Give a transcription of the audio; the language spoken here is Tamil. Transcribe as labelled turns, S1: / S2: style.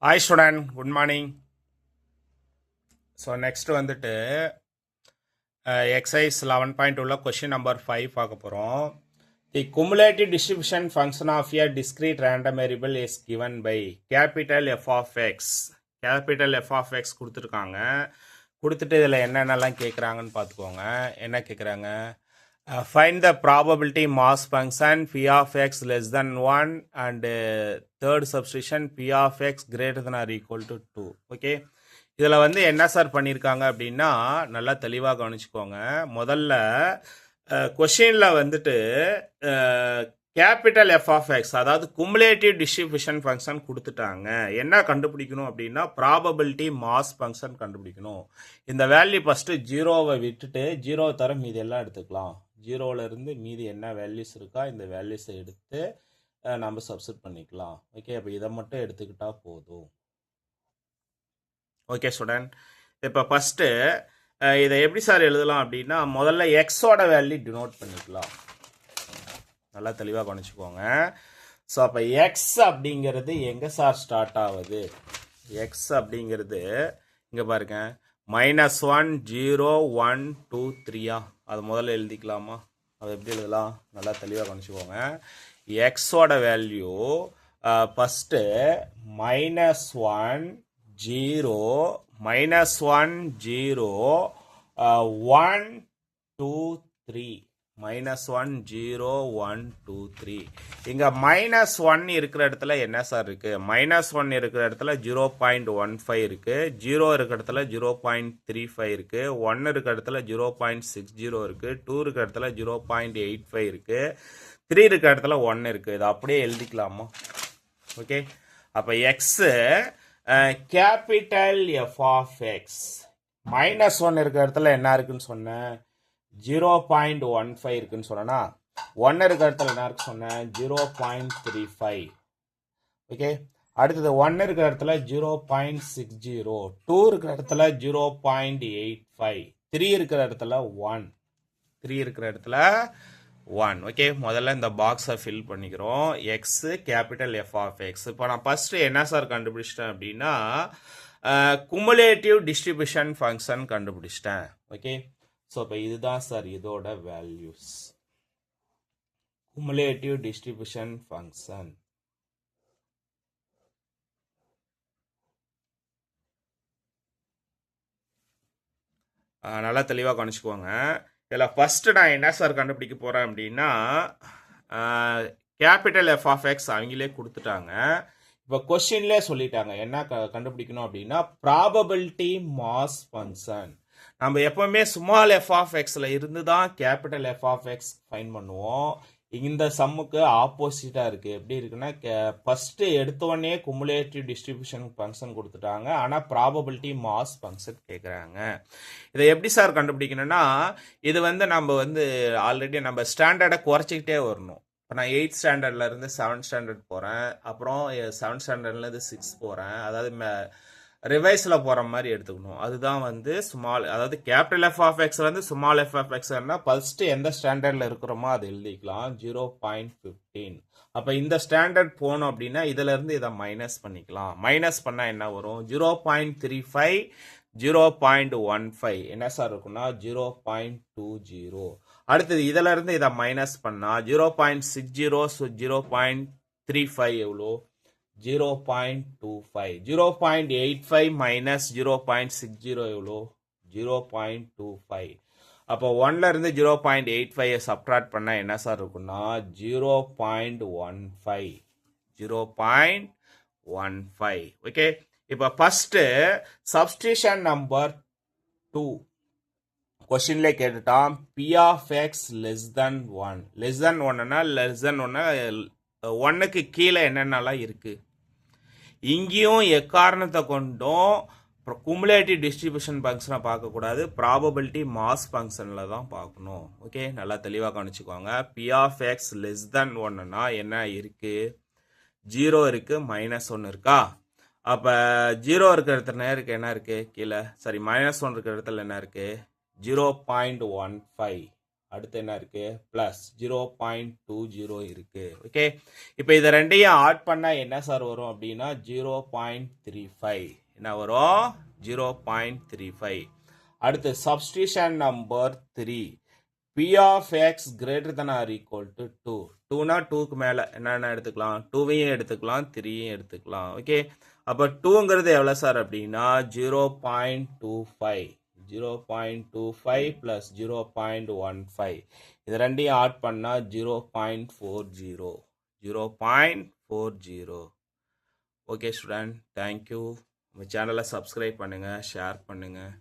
S1: Hi student, good morning. So next வந்துட்டு exercise 11.2 question number 5 பார்க்க போறோம். The cumulative distribution function of a discrete random variable is given by capital F of x. Capital F of x கொடுத்துருக்காங்க. கொடுத்துட்டு இதில் என்னென்னலாம் கேட்குறாங்கன்னு பார்த்துக்கோங்க. என்ன கேட்குறாங்க? Find the probability mass function p of x less than 1 and third substitution p of x greater than or equal to 2. Okay. இதில் வந்து என்ன சார் பண்ணியிருக்காங்க அப்படின்னா நல்லா தெளிவாக கவனிச்சுக்கோங்க. முதல்ல கொஷினில் வந்துட்டு கேபிட்டல் எஃப் ஆஃப் எக்ஸ், அதாவது குமுலேட்டிவ் டிஸ்ட்ரிபியூஷன் ஃபங்க்ஷன் கொடுத்துட்டாங்க. என்ன கண்டுபிடிக்கணும் அப்படின்னா ப்ராபபிலிட்டி மாஸ் ஃபங்க்ஷன் கண்டுபிடிக்கணும். இந்த வேல்யூ ஃபஸ்ட்டு ஜீரோவை விட்டுட்டு ஜீரோவை தர மீதி எல்லாம் எடுத்துக்கலாம். ஜீரோவிலேருந்து மீதி என்ன வேல்யூஸ் இருக்கா இந்த வேல்யூஸை எடுத்து நம்ம சப்ஸ்டிட் பண்ணிக்கலாம். ஓகே, அப்போ இதை மட்டும் எடுத்துக்கிட்டால் போதும். ஓகே ஸ்டூடெண்ட், இப்போ ஃபஸ்ட்டு இதை எப்படி சார் எழுதலாம் அப்படின்னா முதல்ல எக்ஸோட வேல்யூ டினோட் பண்ணிக்கலாம். நல்லா தெளிவாக கவனிச்சுக்கோங்க. ஸோ அப்போ எக்ஸ் அப்படிங்கிறது எங்கே சார் ஸ்டார்ட் ஆகுது? எக்ஸ் அப்படிங்கிறது இங்கே பாருங்க, -1 0 1 2 3 அது முதல்ல எழுதிக்கலாமா? அது எப்படி எழுதலாம்? நல்லா தெளிவாக கவனிச்சுக்கோங்க. எக்ஸோட வேல்யூ ஃபஸ்ட்டு -1 0 -1 0 1 2 3 -1 0 1 2 3. இங்க -1 இருக்கிற இடத்துல என்ன சார் இருக்கு? -1 இருக்கிற இடத்துல 0.15 இருக்கு, 0 இருக்கிற இடத்துல 0.35 இருக்கு, 1 இருக்கிற இடத்துல 0.60 இருக்கு, 2 இருக்கிற இடத்துல 0.85 இருக்கு, 3 இருக்கிற இடத்துல 1 இருக்கு. இது அப்படியே எழுதிக்கலாமா? ஓகே, அப்ப x capital F of x -1 இருக்கிற இடத்துல என்ன இருக்குன்னு சொன்னேன்? 0.15 இருக்குன்னு சொன்னா, 1 இருக்கிற இடத்துல என்ன இருக்கு சொன்னேன்? 0.35. ஓகே, அடுத்தது 1 இருக்கிற இடத்துல 0.60, 2 இருக்கிற இடத்துல 0.85, 3 இருக்கிற இடத்துல 1, 3 இருக்கிற இடத்துல 1. ஓகே, முதல்ல இந்த பாக்ஸை ஃபில் பண்ணிக்கிறோம். X capital F of x. இப்போ நான் ஃபஸ்ட்டு என்ன சார் கண்டுபிடிச்சிட்டேன் அப்படின்னா குமுலேட்டிவ் டிஸ்ட்ரிபியூஷன் ஃபங்க்ஷன் கண்டுபிடிச்சிட்டேன். ஓகே, ஸோ இப்போ இதுதான் சார் இதோட வேல்யூஸ். Cumulative distribution function. நல்லா தெளிவாக கவனிச்சுக்கோங்க. இதில் ஃபஸ்ட்டு நான் என்ன சார் கண்டுபிடிக்க போகிறேன் அப்படின்னா கேபிட்டல் எஃப் ஆஃப் எக்ஸ் அவங்களே கொடுத்துட்டாங்க. இப்போ கொஸ்டின்லே சொல்லிட்டாங்க என்ன கண்டுபிடிக்கணும் அப்படின்னா ப்ராபபிலிட்டி மாஸ் ஃபங்க்ஷன். நம்ம எப்பவுமே ஸ்மால் எஃப் ஆஃப் எக்ஸில் இருந்து தான் capital F of x find பண்ணுவோம். இந்த சம்முக்கு ஆப்போசிட்டாக இருக்குது. எப்படி இருக்குன்னா ஃபஸ்ட்டு எடுத்தோடனே குமுலேட்டிவ் டிஸ்ட்ரிபியூஷன் ஃபங்க்ஷன் கொடுத்துட்டாங்க, ஆனால் ப்ராபபிலிட்டி மாஸ் ஃபங்க்ஷன் கேட்குறாங்க. இதை எப்படி சார் கண்டுபிடிக்கணும்னா இது வந்து நம்ம வந்து ஆல்ரெடி நம்ம ஸ்டாண்டர்டை குறைச்சிக்கிட்டே வரணும். இப்போ நான் 8th ஸ்டாண்டர்ட்லேருந்து 7th ஸ்டாண்டர்ட் போகிறேன், அப்புறம் 7th ஸ்டாண்டர்ட்லேருந்து 6 போகிறேன், அதாவது ரிவைஸில் போகிற மாதிரி எடுத்துக்கணும். அதுதான் வந்து ஸ்மால், அதாவது கேபிட்டல் எஃப் ஆஃப் எக்ஸ் வந்து ஸ்மால் எஃப் ஆஃப் எக்ஸ்னா ஃபர்ஸ்ட் எந்த ஸ்டாண்டர்டில் இருக்கிறோமோ அது எழுதிக்கலாம். 0.15. அப்போ இந்த ஸ்டாண்டர்ட் போனோம் அப்படின்னா இதிலேருந்து இதை மைனஸ் பண்ணிக்கலாம். மைனஸ் பண்ணால் என்ன வரும்? 0.35 0.15 என்ன சார் இருக்குன்னா 0.20. அடுத்தது இதில் இருந்து இதை மைனஸ் பண்ணால் 0.60 0.35 எவ்வளோ? 0.25. 0.85 மைனஸ் 0.60 எவ்வளோ? 0.25. அப்போ 1ல இருந்து 0.85 சப்ட்ராக்ட் பண்ணால் என்ன சார் இருக்குன்னா 0.15. 0.15. ஓகே, இப்போ ஃபஸ்ட்டு சப்ஸ்டியூஷன் நம்பர் 2 கொஸ்டின்ல கேட்டுட்டான். P of X less than 1. Less than 1னா லெஸ் தென் 1க்கு கீழே என்னென்னலாம் இருக்குது? இங்கேயும் எக்காரணத்தை கொண்டும் குமுலேட்டிவ் டிஸ்ட்ரிபியூஷன் ஃபங்க்ஷனை பார்க்கக்கூடாது, ப்ராபபிலிட்டி மாஸ் ஃபங்க்ஷனில் தான் பார்க்கணும். ஓகே, நல்லா தெளிவாக கவனிச்சுக்கோங்க. P of X less than 1னா என்ன இருக்குது? 0 இருக்குது, -1 இருக்கா? அப்போ 0 இருக்கிற இடத்துல இருக்கு என்ன இருக்குது? கீழே சாரி -1 இருக்கிற இடத்துல என்ன இருக்குது? 0.15. அடுத்து என்ன இருக்கு ப்ளஸ் 0.20 இருக்கு. ஓகே, இப்போ இதை ரெண்டையும் ஆட் பண்ணால் என்ன சார் வரும் அப்படின்னா 0.35. என்ன வரும் 0.35. அடுத்து subsection number 3, p of x greater than or equal to 2. 2னா 2க்கு மேலே என்னென்ன எடுத்துக்கலாம், 2வையும் எடுத்துக்கலாம் 3யும் எடுத்துக்கலாம். ஓகே, அப்போ 2ங்கிறது எவ்வளோ சார் அப்படின்னா 0.25. 0.25 plus 0.15. இது ரெண்டையும் ஆட் பண்ணால் 0.40. 0.40. Okay student, thank you. உங்கள் சேனலை சப்ஸ்கிரைப் பண்ணுங்கள், ஷேர் பண்ணுங்கள்.